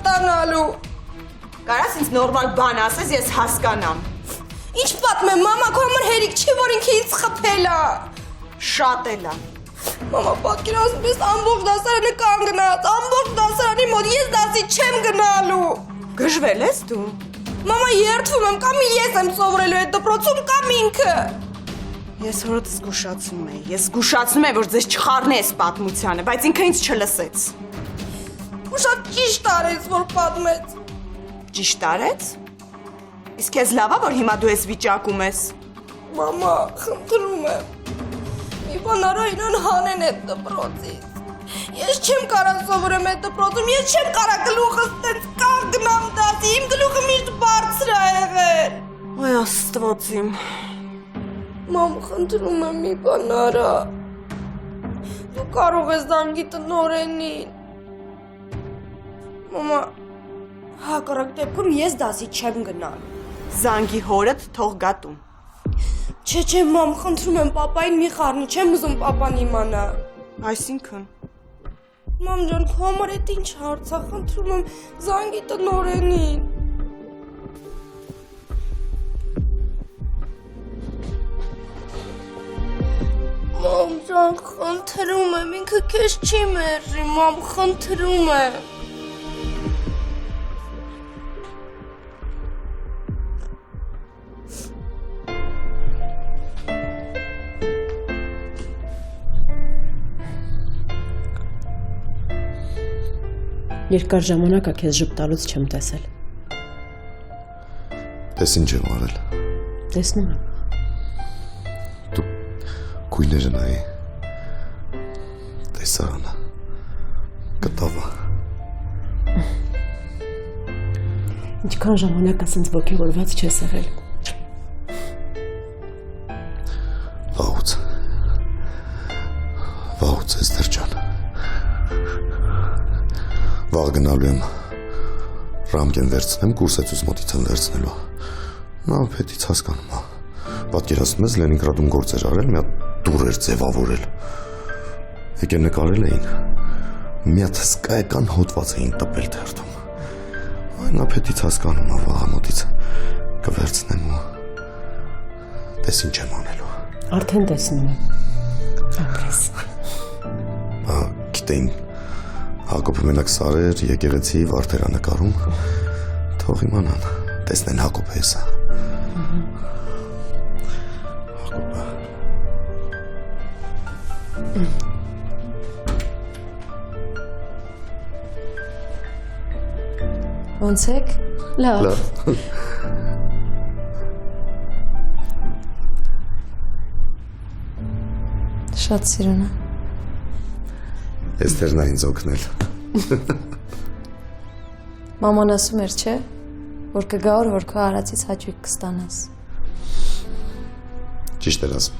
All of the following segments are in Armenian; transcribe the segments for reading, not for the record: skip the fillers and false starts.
ստանալու։ Կարաս ինձ նորմալ բան ասես, ես հասկանամ։ Ինչ պատմեմ, մամա, քո համար հերիք չի, որ ինքը ինձ խփել է։ Շատ էլ է։ Մամա, պատկերացնում ես ամբողջ դասարանը կանգնած, ամբողջ դասարանի մոտ ես դասի չեմ գնալու։ Գժվել ես դու։ Մամա, երդվում եմ, կամ ես եմ սովորելու այդ դպրոցում, կամ ինքը։ Ես հորդ զգուշացնում եմ։ Ես զգուշացնում եմ, որ ձեզ չխառնես պատմությանը, բայց ինքը ինձ չլսեց։ Ու շատ ճիշտ արեց, որ պատմեց։ Ճիշտ արեց։ Իսկ քեզ լավ է, որ հիմա դու ես վիճակում ես։ Մամա, խնդրում եմ։ Մի բան արա իրան հանեն այդ դպրոցից։ Ես չեմ կարող սովորեմ այդ դպրոցում, ես չեմ կարող գլուխս տենց կանգնամ դասի, իմ գլուխը միշտ բարձր է եղել։ Ոյ Աստված իմ։ Մամ, խնդրում եմ մի բան արա։ Դու կարող ես զանգի տնօրենին։ Մամա, հակառակ դեպքում ես դասի չեմ գնալ։ Զանգի հորդ թող գա տուն։ Չէ, մամ, խնդրում եմ պապային մի խառնի, չեմ ուզում պապան իմանա։ Այսինքն։ Մամ ջան, քո համար էդ ինչ հարց է, խնդրում եմ զանգի տնօրենին։ Մամ ջան, խնդրում եմ, ինքը քեզ չի մերժի, մամ, խնդրում եմ։ Երկար ժամանակ է քեզ ժպտալուց չեմ տեսել։ Տես ինչ եմ արել։ Տեսնում եմ։ Դու քույները նայի։ Տեսարանը։ Կտավը։ Ինչքան ժամանակ է սենց ոգևորված չես եղել։ Վաղուց Էստեր ջան։ Վաղ գնալու եմ ռամկեն վերցնեմ, կուրսեցուց մոտից եմ վերցնելու։ Նա պետից հասկանում է։ Պատկերացնում ես Լենինգրադում գործեր արել, մի հատ դուր էր ձևավորել։ Եկել նկարել էին։ Մի հատ հսկայական հոդված էին տպել թերթում։ Նա պետից հասկանում է, վաղը մոտից կվերցնեմ ու տես ինչ եմ անելու։ Արդեն տեսնում եմ։ Ապրես։ Գիտեին Հակոբը մենակ սարեր, եկեղեցի, վարդերանկարում, թող իմանան, տեսնեն Հակոբը եսա։ Հակոբը։ Ոնց եք։ Լավ։ Շատ սիրուն է։ Էստերն է ինձ օգնել։ Մաման ասում էր, չէ, որ կգա օր, որ քո արածից հաճույք կստանաս։ Ճիշտ էր ասում։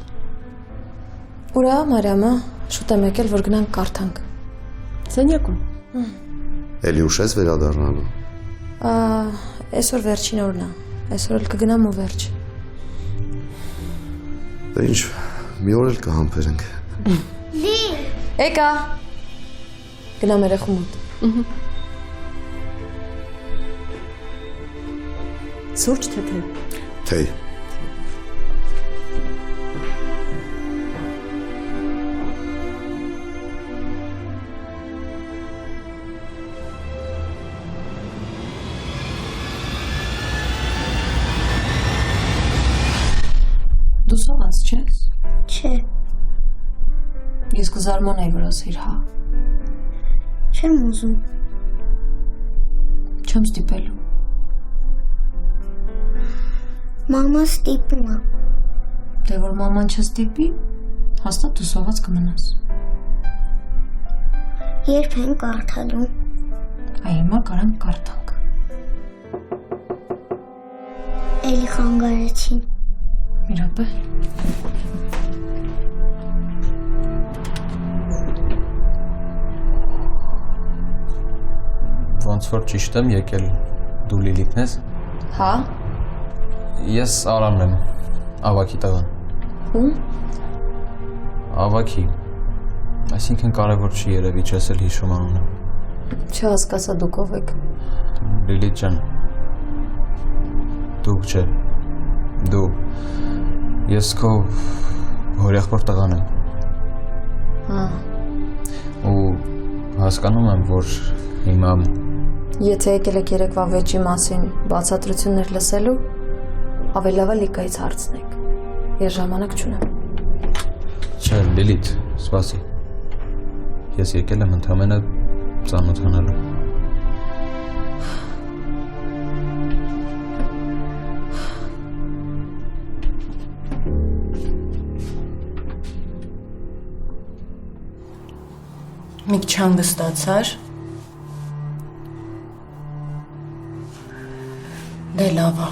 Ուրա, Մարիամը, շուտ եմ եկել, որ գնանք կարդանք։ Սենյակում։ Էլի ուշ ես վերադառնալու։ Այսօր վերջին օրն է, այսօր էլ կգնամ ու վերջ։ Դե ինչ, մի օր էլ կհամբերենք։ Եկա։ Գնամ երեխու մոտ։ Սուրճ թե թե։ Թեյ։ Դու սոված չես։ Չէ, Ես կզարմանայի, որ ասեիր հա։ չեմ ուզում։ Չեմ ստիպելու։ Մամա ստիպում է։ Դե որ մաման չստիպի, հաստատ դու սոված կմնաս։ Երբ են կարդալու։ Այ հիմա կարանք կարդանք։ Էլի խանգարեցին։ Մի րոպե։ Ոնց որ ճիշտ եմ եկել, դու Լիլիթն ես։ Հա։ Ես Արամն եմ, ավագի տղան։ Ում։ Ավագի։ Այսինքն կարևոր չի երևի չես էլ հիշում անունը։ Չհասկացա դուք ով եք։ Լիլիթ ջան։ Դուք չէ։ Դու։ Ես քո հորեղբոր տղան եմ։ Ու հասկանում եմ, որ հիմա Եթե եկել եք երեկվա վեճի մասին բացատրություններ լսելու, ավելի լավ է Լիկայից հարցնեք։ Ես ժամանակ չունեմ։ Չէ, Լիլիթ, սպասի։ Ես եկել եմ ընդամենը ծանոթանալու։ Մի քիչ հանգստացար։ Դե լավ է։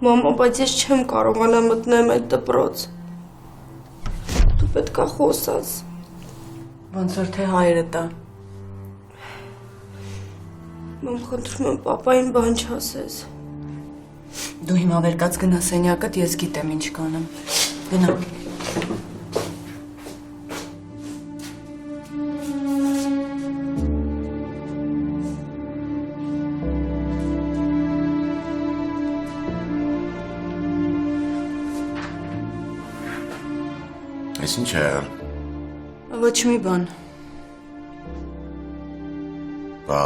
Մամա, բայց ես չեմ կարողանա մտնեմ այդ դպրոց։ Դու պետք է խոսաս։ Ոնց որ թե հայրը տա։ Մամ, խնդրում եմ, պապային բան չասես։ Դու հիմա վերկաց գնա սենյակդ, ես գիտեմ ինչ կանեմ։ Գնա։ Այս ինչ է եղել։ Ոչ մի բան։ Բա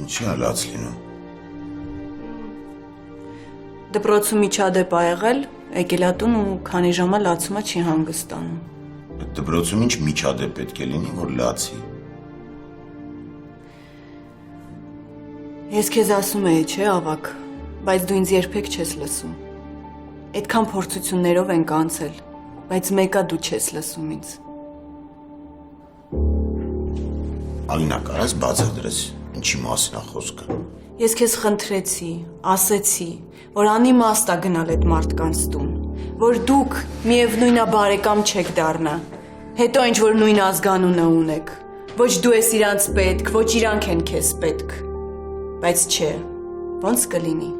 ինչի է լաց լինում։ Դպրոցում միջադեպ ա եղել, եկել ա տուն ու քանի ժամա լացումը չի հանգստանում։ Այդ դպրոցում ինչ միջադեպ պետք է լինի, որ լացի։ Ես քեզ ասում էի, չէ, ավակ, բայց դու ինձ երբեք չես լսում։ Այդքան փորձություններով ենք անցել, բայց մեկը դու չես լսում ինձ։ Ալինա, կարես բացատրես, ինչի մասին է խոսքը։ Ես քեզ խնդրեցի, ասեցի, որ անիմաստ ա գնալ այդ մարդկանց տուն, որ դուք միևնույնն ա բարեկամ չեք դառնա, հետո ինչ որ նույն ազգանունը ունեք, ոչ դու ես իրանց պետք, ոչ իրանք են քեզ պետք, բայց չէ, ոնց կլինի,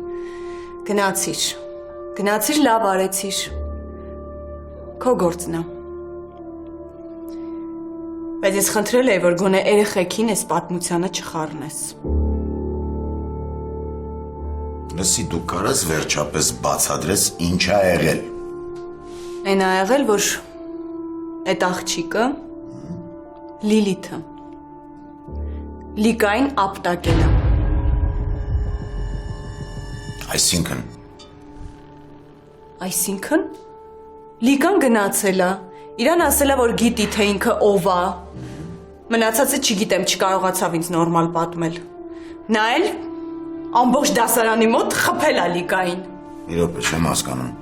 գնացիր լավ արեցիր, քո գործն ա, բայց ես խնդրել էի, որ գոնե երեխեքին այս պատմությանը չխառնես։ Լսի, դու կարես վերջապես բացատրես ինչ ա եղել։ Այն ա եղել, որ այդ աղջիկը Լիլիթը Լիկային ապտակել է։ Այսինքն Լիկան գնացել է, իրան ասել է, որ գիտի, թե ինքը ով է։ Մնացածը չգիտեմ, չկարողացավ ինձ նորմալ պատմել։ Նա էլ ամբողջ դասարանի մոտ խփել է Լիկային։ Մի րոպե, չեմ հասկանում։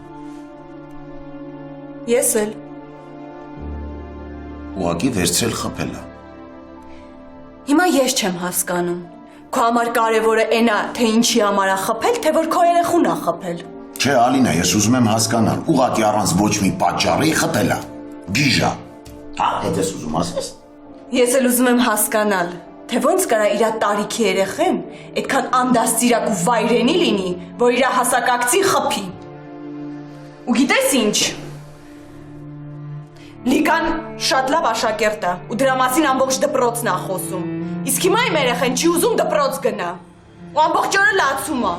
Ես էլ։ Ուղղակի վերցրել խփել է։ Հիմա ես չեմ հասկանում։ Քո համար կարևորը այն է, թե ինչի համար է խփել, թե որ քո երեխուն է խփել։ Չէ, Ալինա, ես ուզում եմ հասկանալ, ուղղակի առանց ոչ մի պատճառի խփել է։ Գիժա։ Հա, այդ ես ուզում ասես։ Ես էլ ուզում եմ հասկանալ, թե ոնց կարա իրա տարիքի երեխեն այդքան անդաստիրակ ու վայրենի լինի, որ իրա հասակակցին խփի։ Ու գիտես ինչ։ Լիկան շատ լավ աշակերտ է ու դրա մասին ամբողջ դպրոցն է խոսում։ Իսկ հիմա իմ երեխեն չի ուզում դպրոց գնա։ Ու ամբողջ օրը լացում է։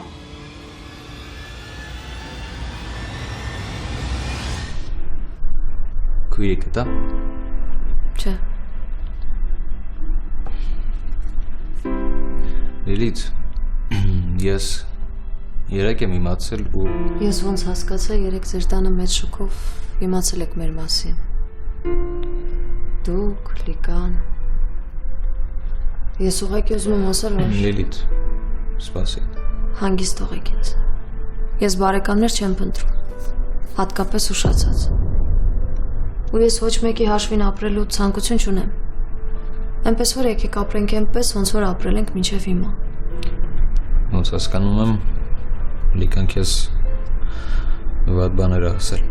Քույ եկա։ Չէ։ Լիլիթ, ես երեք եմ իմացել ու Ես ոնց հասկացա, երեք ձեր տանը մեծ շոկով իմացել եք մեր մասին։ Դուք, Լիկան։ Ես ուղղակի ուզում եմ ասել, որ Լիլիթ, սպասի։ հանգիստ թողեք ինձ։ Ես բարեկամներ չեմ փնտրում, հատկապես ուշացած։ Ու ես ոչ մեկի հաշվին ապրելու ցանկություն չունեմ։ Այնպես որ եկեք ապրենք այնպես, ոնց որ ապրել ենք մինչև հիմա։ Ոնց հասկանում եմ, Լիկան քեզ վատ բաներ ա ասել։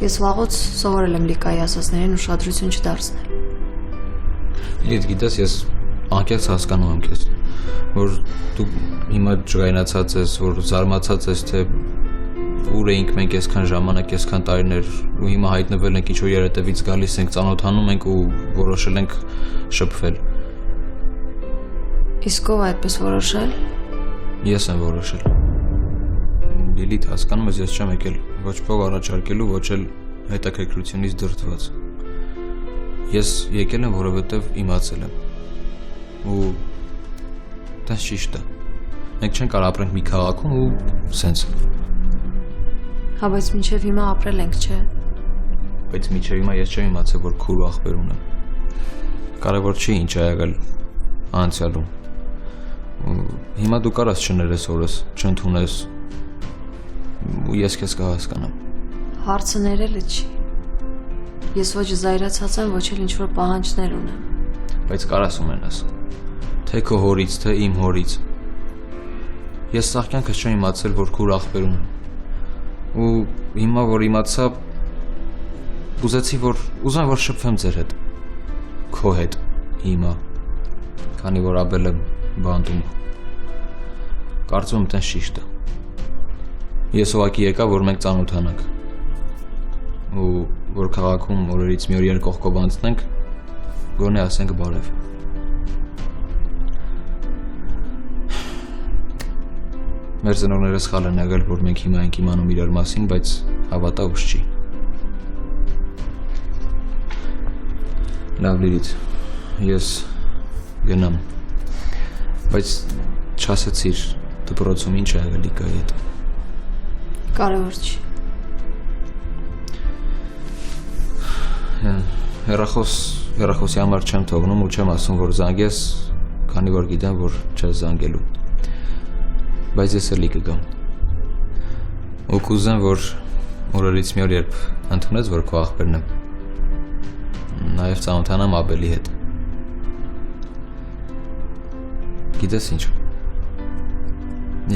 Ես վաղուց սովորել եմ Լիկայի ասածներին ուշադրություն չդարձնել։ Լիլիթ, գիտես, ես անկեղծ հասկանում եմ քեզ, որ դու հիմա ջղայնացած ես, որ զարմացած ես, թե ուր էինք մենք այսքան ժամանակ, այսքան տարիներ ու հիմա հայտնվել ենք ինչ-որ երետևից գալիս ենք, ծանոթանում ենք ու որոշել ենք շփվել։ Իսկ ով այդպես որոշել։ Ես եմ որոշել։ Լիլիթ, հասկանում ես, ես չեմ եկել ոչ փող առաջարկելու, ոչ էլ հետաքրքրությունից դրդված։ Ես եկել եմ, որովհետև իմացել եմ։ Ու դա ճիշտ է։ Մենք չենք կարող ապրենք մի քաղաքում ու սենց։ Հա, բայց մինչև հիմա ապրել ենք, չէ։ Բայց մինչև հիմա ես չեմ իմացել, որ քուր ու ախպեր ունեմ։ Կարևոր չի ինչ ա եղել անցյալում։ Հիմա դու կարաս չներես օրս, չընդունես։ Ու ես քեզ կհասկանամ։ Հարցը ներելը չի։ Ես ոչ զայրացած եմ, ոչ էլ ինչ-որ պահանջներ ունեմ։ Բայց կարաս ունենաս։ Թե քո հորից, թե իմ հորից։ Ես սաղ կյանքս չեմ իմացել, որ քուր ախպեր ունեմ։ Ու հիմա որ իմացա, ուզեմ որ շփվեմ ձեր հետ, քո հետ, հիմա, քանի որ ապել եմ բանտում, կարծում եմ տենց ճիշտ է։ Ես ուղղակի եկա, որ մենք ծանոթանանք, ու որ քաղաքում օրերից մի օր երկկողքով անցնենք, գոնե ասենք բարև։ Մեր ծնողները սխալ են եղել, որ մենք հիմա ենք իմանում իրար մասին, բայց հավատա ուշ չի։ Լավ Լիլիթ, ես գնամ, բայց չասեցիր դպրոցում ինչ ա եղել Լիկայի հետ։ Կարևոր չի։ Հեռախոսի համար չեմ թողնում ու չեմ ասում, որ զանգես, քանի որ գիտեմ, որ չես զանգելու։ Բայց ես էլի կգամ։ Ու կուզեմ, որ օրերից մի օր երբ ընդունես, որ քո ախպերն եմ, նաև ծանոթանամ Աբելի հետ։ Գիտես ինչ,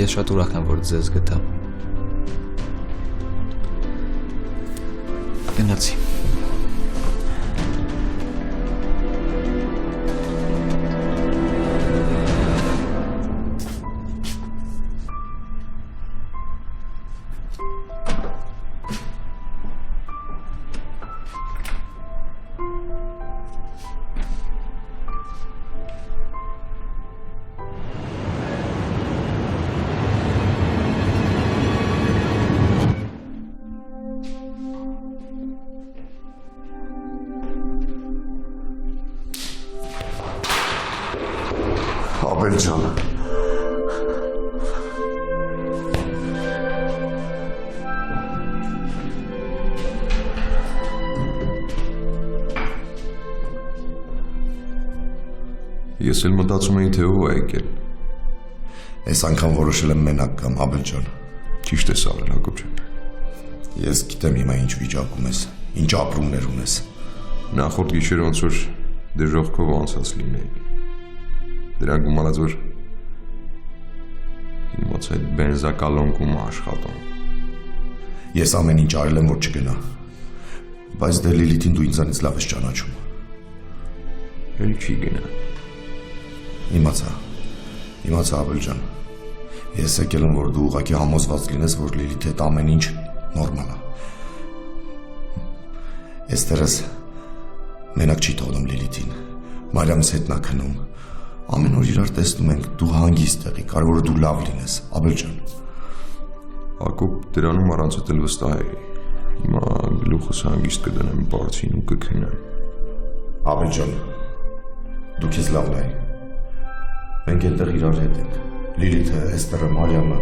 ես շատ ուրախ եմ, որ ձեզ գտա։ Գնացի։ Աբել ջան։ Ես էլ մտածում էի, թե ով է եկել։ Այս անգամ որոշել եմ մենակ կամ Աբել ջան։ Ճիշտ ես արել, Հակոբ ջան։ Ես գիտեմ հիմա ինչ վիճակում ես, ինչ ապրումներ ունես։ Նախորդ գիշեր ոնց որ դժոխքով անցած լինեի։ Դրա գումարած որ իմաց այդ բենզակալոնքում աշխատում։ Ես ամեն ինչ արել եմ, որ չգնա։ Բայց դե Լիլիթին դու ինձանից լավ ես ճանաչում։ Էլ չի գնա։ Իմացա Աբել ջան։ Ես եկել եմ, որ դու ուղղակի համոզված լինես, որ Լիլիթի հետ ամեն ինչ նորմալ է։ Էստերս մենակ չի թողնում Լիլիթին։ Մարիամս հետ նա քնում։ Ամեն օր իրար տեսնում ենք, դու հանգիստ եղի, կարևորը դու լավ լինես, Աբել ջան։ Հակոբ դրանում առանց էլ վստահ էի։ Հիմա գլուխս հանգիստ կդնեմ բարձին ու կքնեմ։ Աբել ջան, դու քեզ լավ նայ։ Մենք այնտեղ իրար հետ ենք։ Լիլիթը, Էստերը, Մարիամը։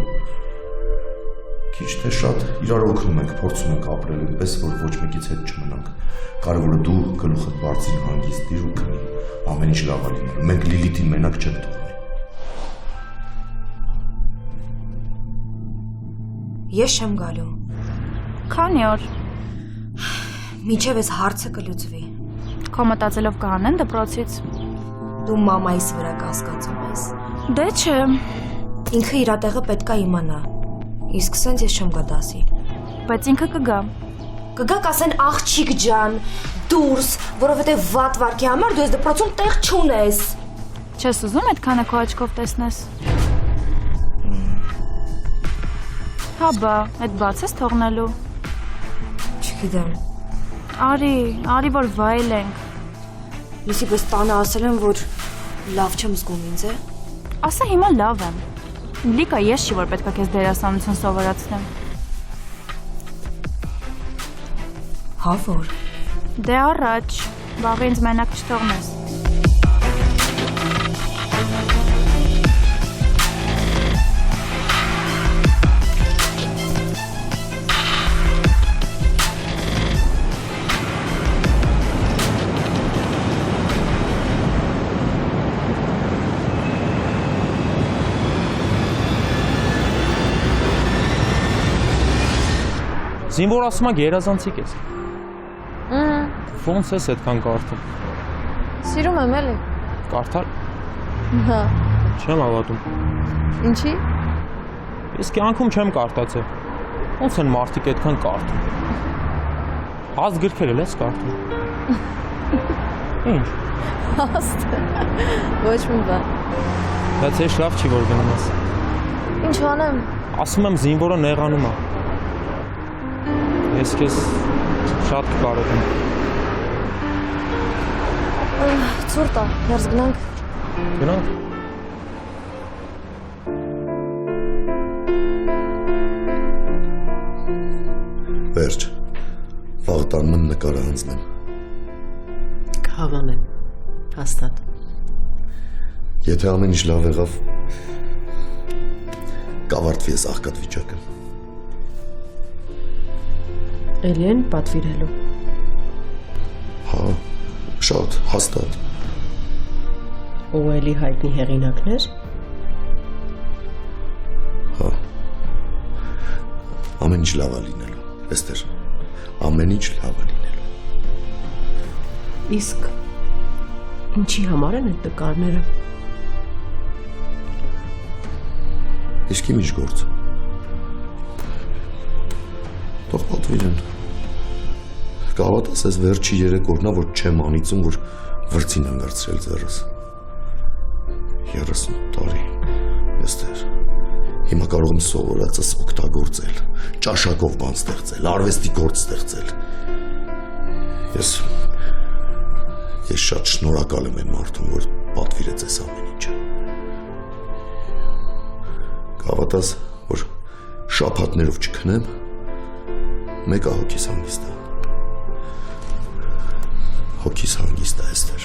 Քիչ թե շատ իրար օգնում ենք, փորձում ենք ապրել այնպես, որ ոչ մեկից հետ չմնանք։ Կարևորը դու գլուխդ բարձին հանգիստ դիր ու քնի։ Ամեն ինչ լավ է լինելու։ Մենք Լիլիթին մենակ չենք թողնի։ Ես չեմ գալու։ Քանի օր։ Մինչև այս հարցը կլուծվի։ Քո մտածելով կհանեն դպրոցից։ Դու մամայիս վրա կասկածում ես։ Դե չէ։ Ինքը իր տեղը պետք է իմանա։ Իսկ սենց ես չեմ գա դասի։ Բայց ինքը կգա։ Կգա կասեն աղջիկ ջան, դուրս, որովհետև վատ վարքի համար դու ես դպրոցում տեղ չունես։ Չես ուզում այդքանը քո աչքով տեսնես։ Հա բա, այդ բաց ես թողնելու։ Չգիտեմ։ Արի որ վայելենք։ Լուսի պես տանը ասել եմ, որ լավ չեմ զգում ինձ, է։ Ասա հիմա լավ եմ։ Լիկա ես չի որ պետքա քեզ դերասանություն սովորացնեմ։ Հա որ։ Դե առաջ, վաղը ինձ մենակ չթողնես։ Զինվոր ասում եք երազանցիկ ես։ Ոնց ես այդքան կարդում։ Սիրում եմ էլի։ Կարդալ։ Հա։ Չեմ հավատում։ Ինչի։ Ես կյանքում չեմ կարդացել։ Ոնց են մարդիկ այդքան կարդում։ Հաստ գրքեր էլ ես կարդում։ Ինչ։ Հաստ։ Ոչ մի բան։ Դա ցեշ լավ չի որ գնում ես։ Ինչ անեմ։ Ասում եմ զինվորը նեղանում է։ Ես քեզ շատ կկարողեմ։ Ցուրտ է, ներս գնանք։ Գնանք։ Վերջ, վաղ տանում եմ նկարը հանձնեմ։ Կհավանեմ, հաստատ։ Եթե ամեն ինչ լավ եղավ, կավարտվի ես աղքատ վիճակը։ Էլի են պատվիրելու։ Հա, շատ, հաստատ։ Ու էլի հայտնի հեղինակներ։ Հա։ Ամեն ինչ լավ է լինելու, Էստեր, ամեն ինչ լավ է լինելու։ Իսկ ինչի համար են այդ նկարները։ Իսկ իմ ինչ գործ։ Թող պատվիրեն։ Կհավատաս ես վերջի 3 օրնա, որ չեմ անիծում, որ վրձին եմ վերցրել ձեռս։ 30 տարի, Էստեր։ Հիմա կարող եմ սովորածս օգտագործել, ճաշակով բան ստեղծել, արվեստի գործ ստեղծել։ Ես շատ շնորհակալ եմ այն մարդուն, որ պատվիրեց այս ամեն ինչը։ Կհավատաս, որ շաբաթներով չքնեմ, մեկը հոգիս հանգիստ է։ Հոգիս հանգիստ է, Էստեր։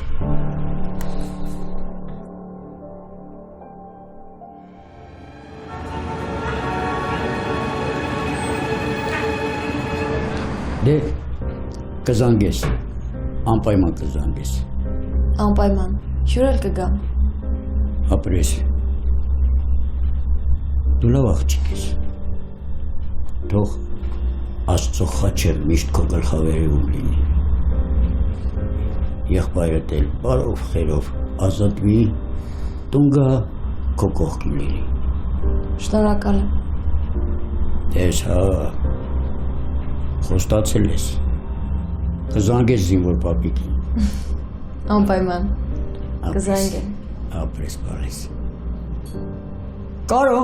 Դե կզանգես, անպայման կզանգես։ Անպայման, հյուրել կգամ։ Ապրես։ Դու լավ աղջիկ ես։ Թող Աստծո խաչը միշտ քո գլխավերևում լինի։ Եղբայրդ էլ բարով խերով ազատվի, տուն գա քո կողքին լինի։ Շնորհակալ եմ։ Դες հա, խոստացել ես, կզանգես զինվոր պապիկին։ Անպայման, կզանգեմ։ Ապրես բալես։ Կարո,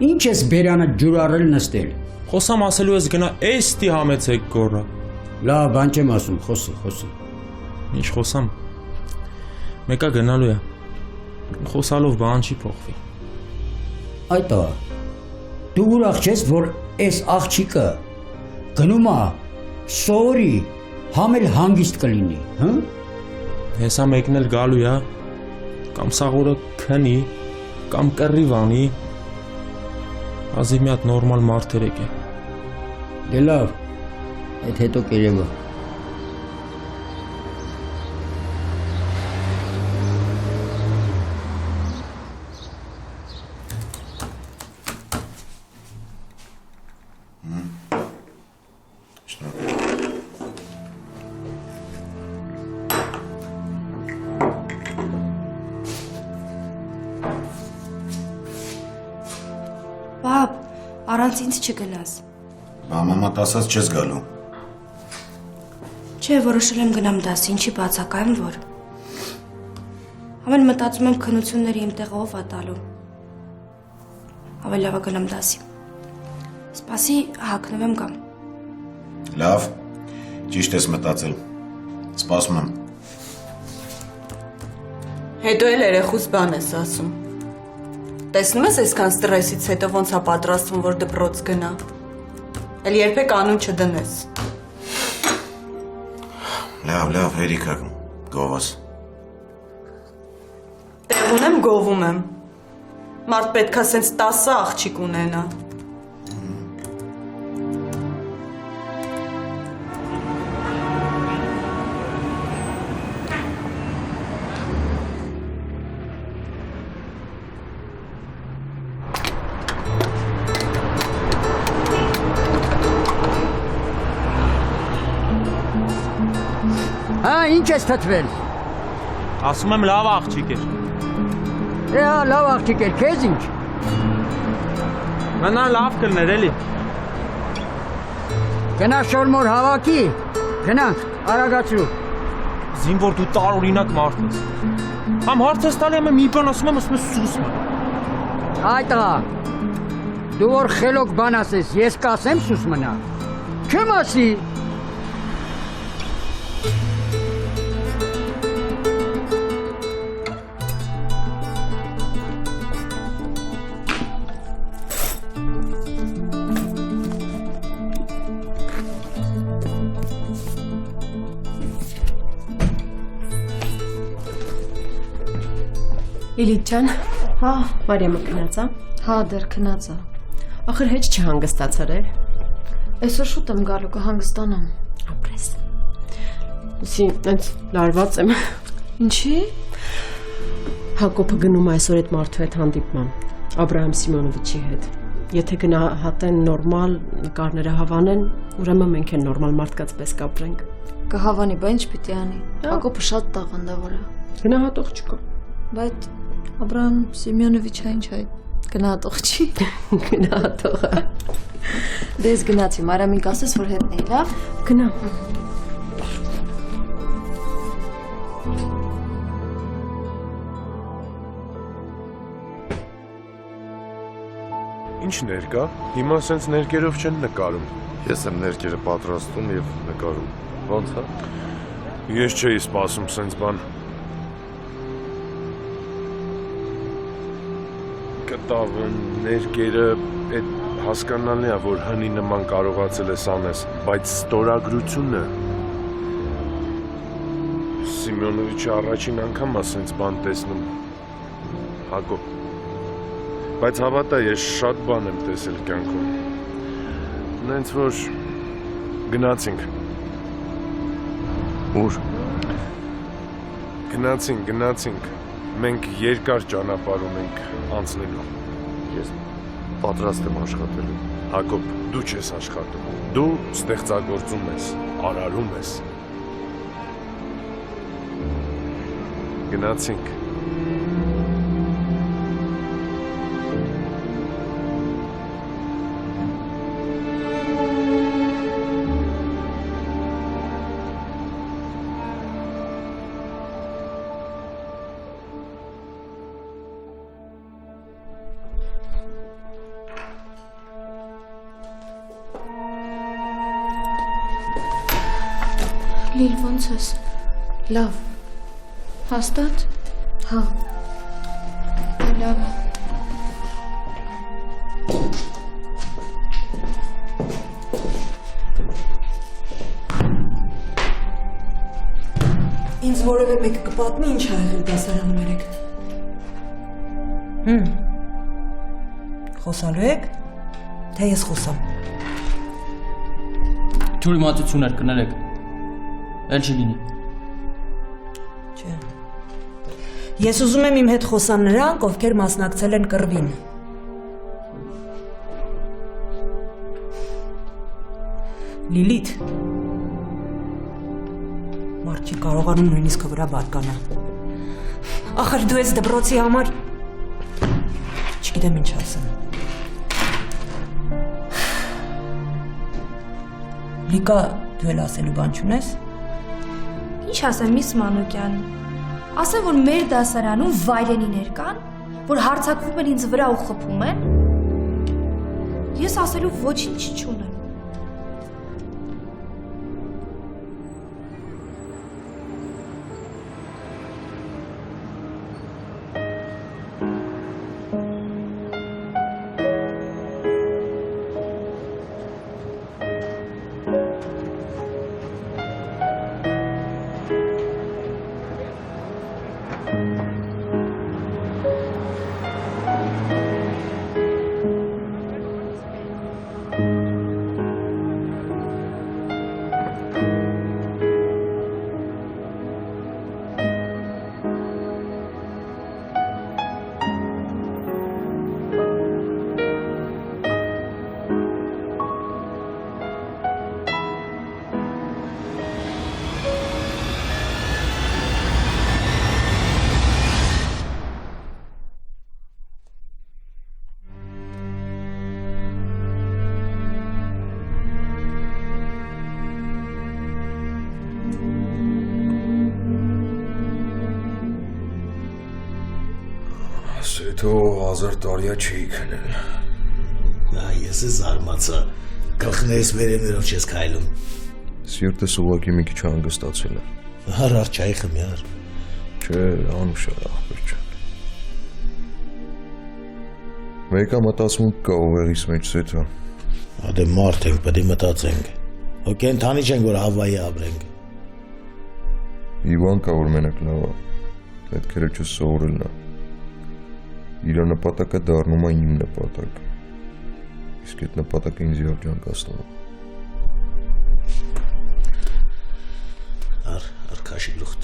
ինչ ես բերանը ջուրարել նստել։ Խոսամ ասելու ես գնա էստի համեցեք գորը։ Լավ, բան չեմ ասում, խոսի։ Ինչ խոսամ։ Մեկա գնալու է։ Խոսալով բան չի փոխվի։ Այտա, դու ուրախ չես, որ այս աղջիկը գնում է սովորի, համ էլ հանգիստ կլինի, հա? Հեսա մեկն էլ գալու է, կամ սաղորը քնի, կամ կռիվ անի, ազիվ մի հատ նորմալ մարդ երեք է։ Դե լավ, այդ հետո կերևա։ Պապ, առանց ինձ չգնաս։ Բա մամատ ասած չես գալու։ Չէ, որոշել եմ գնամ դասի, ինչի բացակայեմ, որ։ Ամեն մտածում եմ քննությունների իմ տեղը ով է տալու։ Ավելի լավ է գնամ դասի։ Սպասի հագնվեմ կամ։ Լավ, ճիշտ ես մտածել։ Սպասում եմ։ Հետո էլ երեխուց բան ես ասում։ Տեսնում ես այսքան ստրեսից հետո ոնց է պատրաստվում, որ դպրոց գնա։ Էլ երբեք անուն չդնես։ Լավ, հերիքա, գովաս։ Տեղ ունեմ, գովում եմ։ Մարդ պետքա սենց 10 աղջիկ ունենա։ Հա, ինչ ես թթվել։ Ասում եմ լավ աղջիկ էր։ Հա, լավ աղջիկ էր, քեզ ինչ։ Մնա լավ կլներ էլի։ Գնա շորմոր հավաքի, գնանք, արագացրու։ Զինվոր դու տարօրինակ մարդ ես։ Համ հարց ես տալի, եմ մի բան ասում եմ սուսում եմ։ Այ տղա, դու որ խելոք բան ասես, ես կասեմ սուս մնա։ Չեմ ասի։ Իլիթ ջան, հա, Մարիամը քնած է։ Հա, դեռ քնած է։ Ախր հեչ չհանգստացար է։ Այսօր շուտ եմ գալու կհանգստանամ։ Ապրես։ Իսի, այնց լարված եմ։ Ինչի՞։ Հակոբը գնում է այսօր այդ մարդու հետ հանդիպման, Աբրահամ Սիմոնովիչի հետ։ Եթե գնահատեն նորմալ, նկարները հավանեն, ուրեմն մենք էլ նորմալ մարդկաց պես կապրենք։ Կհավանի, բա ինչ պիտի անի։ Հակոբը շատ տաղանդավոր է։ Գնահատող չկա։ Բայց Աբրահամ Սիմոնովիչը ինչ է, գնահատող չի։ Գնահատող է։ Դե ես գնացի, Մարամին կասես, որ հետն էի, լավ։ Գնա։ Ինչ ներկա։ Հիմա սենց ներկերով չեն նկարում։ Ես եմ ներկերը պատրաստում եւ նկարում։ Ոնց է։ Ես չէի սպասում սենց բան։ Կտավը, ներկերը, այդ հասկանալի է, որ հնի նման կարողացել ես անես, բայց ստորագրությունը Սիմոնովիչը առաջին անգամ է սենց բան տեսնում։ Հակոբ, բայց հավատա, ես շատ բան եմ տեսել կյանքում։ Նենց որ գնացինք։ Ուր։ Գնացինք։ Մենք երկար ճանապարհ ունենք անցնելու։ Ես պատրաստ եմ աշխատելու։ Հակոբ, դու չես աշխատում։ Դու ստեղծագործում ես, արարում ես։ Գնացինք։ Լիլ, ոնց ես։ Լավ։ Հաստատ։ Հա։ Լավ։ Ինձ որևէ մեկը կպատնի ինչ ա եղել դասարանում երեկ։ Խոսալու եք, թե ես խոսամ։ Թյուրիմացություններ կներեք, էլ չի լինի։ Չէ։ Ես ուզում եմ իմ հետ խոսան նրանք, ովքեր մասնակցել են կռվին։ Լիլիթ, մարդ չի կարողանում նույնիսկ վրա բարկանա։ Ախր դու ես դպրոցի համար, չգիտեմ ինչ ասեմ։ Լիկա, դու էլ ասելու բան չունես։ Ինչ ասեմ, միս Մանուկյան։ Ասեմ, որ մեր դասարանում վայրենիներ կան, որ հարձակվում են ինձ վրա ու խփում են։ Ես ասելու ոչինչ չունեմ։ Սեթո 1000 տարիա չի քնել։ Ես է զարմացա, գլխներս վերևներով չես քայլում։ Սիրտս ուղղակի մի քիչ հանգստացել է։ Հարար չայ խմյար։ Չէ, անուշար ախպեր ջան։ Մեկը մտածում կա ուղեղիս մեջ Սեթո։ Ադե մարդ ենք, պետք է մտածենք։ Ու կենթանի չենք, որ Հավայի ապրենք։ Իվան կա, որ մենակ լավ է։ Պետք է չսովորելն է։ Իր նպատակը դառնում է իմ նպատակ։ Իսկ այդ նպատակը ինձ երջանք է ստանում։ Արքաշի գլուխտ։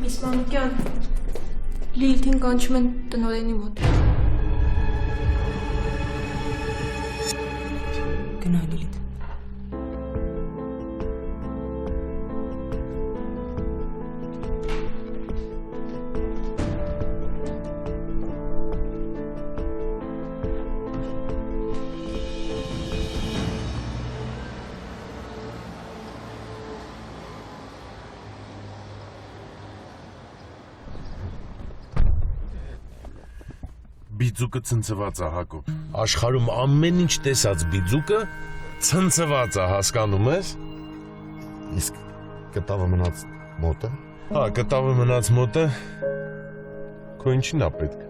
Միս Մանուկյան, Լիլթին կանչում են տնօրենի մոտ։ Գնա Լիլիթ։ Բիձուկը ցնցված է, Հակոբ։ Աշխարհում ամեն ինչ տեսած բիձուկը ցնցված է, հասկանում ես։ Իսկ կտավը մնաց մոտը։ Հա, կտավը մնաց մոտը։ Քո ինչին է պետք։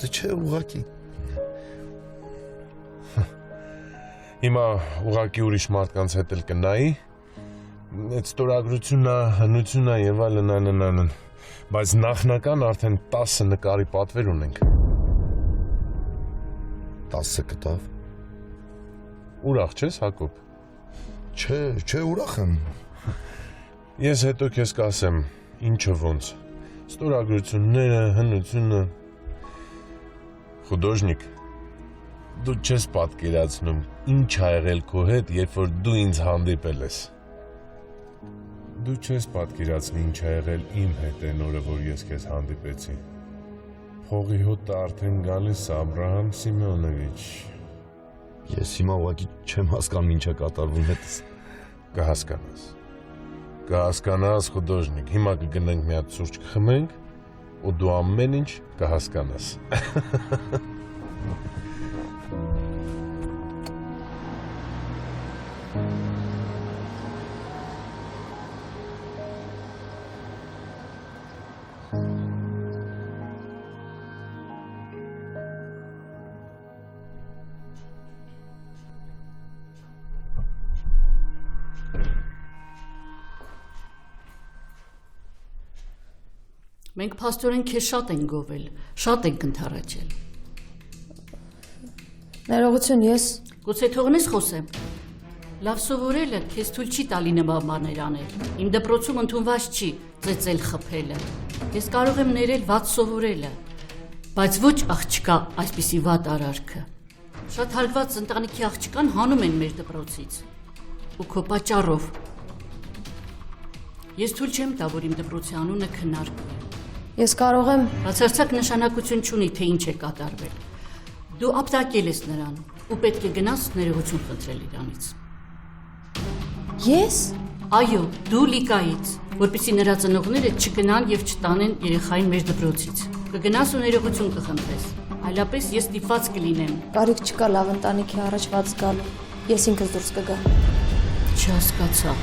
Դե չէ, ուղղակի։ Հիմա ուղղակի ուրիշ մարդկանց հետ էլ կնայի։ Այդ ստորագրությունն է, հնությունն է եւ այլն։ Բայց նախնական արդեն 10 նկարի պատվեր ունենք։ 10 կտավ։ Ուրախ չես, Հակոբ։ Չէ, ուրախ եմ։ Ես հետո քեզ կասեմ, ինչը ոնց։ Ստորագրությունները, հնությունը։ Խուդոժնիկ, դու չես պատկերացնում, ինչ ա եղել քո հետ, երբ որ դու ինձ հանդիպել ես։ Դու չես պատկերացնի ինչ ա եղել իմ հետ այն օրը, որ ես քեզ հանդիպեցի։ Փողի հոտը արդեն գալիս է, Աբրահամ Սիմեոնովիչ։ Ես հիմա ուղղակի չեմ հասկանում ինչ է կատարվում հետս։ Կհասկանաս։ Կհասկանաս, խուդոժնիկ։ Հիմա կգնենք մի հատ սուրճ կխմենք, ու դու ամեն ինչ կհասկանաս։ Մենք փաստորեն քեզ շատ ենք գովել, շատ ենք ընդառաջել։ Ներողություն, ես Գուցե թողնես խոսեմ։ Լավ սովորելը քեզ թույլ չի տալի նման բաներ անել։ Իմ դպրոցում ընդունված չի ծեծել խփելը։ Ես կարող եմ ներել վատ սովորելը, բայց ոչ աղջկա այսպիսի վատ արարքը։ Շատ հարգված ընտանիքի աղջկան հանում են մեր դպրոցից։ Ու քո պատճառով։ Ես թույլ չեմ տա, որ իմ դպրոցի անունը քննարկվի։ Ես կարող եմ Բացարձակ նշանակություն չունի, թե ինչ է կատարվել։ Դու ապտակել ես նրան ու պետք է գնաս ներողություն խնդրել իրանից։ Ես? Այո, դու Լիկայից, որպեսզի նրա ծնողները չգնան եւ չտանեն երեխային մեր դպրոցից։ Կգնաս ու ներողություն կխնդրես, այլապես ես ստիպված կլինեմ։ Կարիք չկա լավ ընտանիքի առաջ ված գալու։ Ես ինքս դուրս կգամ։ Չհասկացա։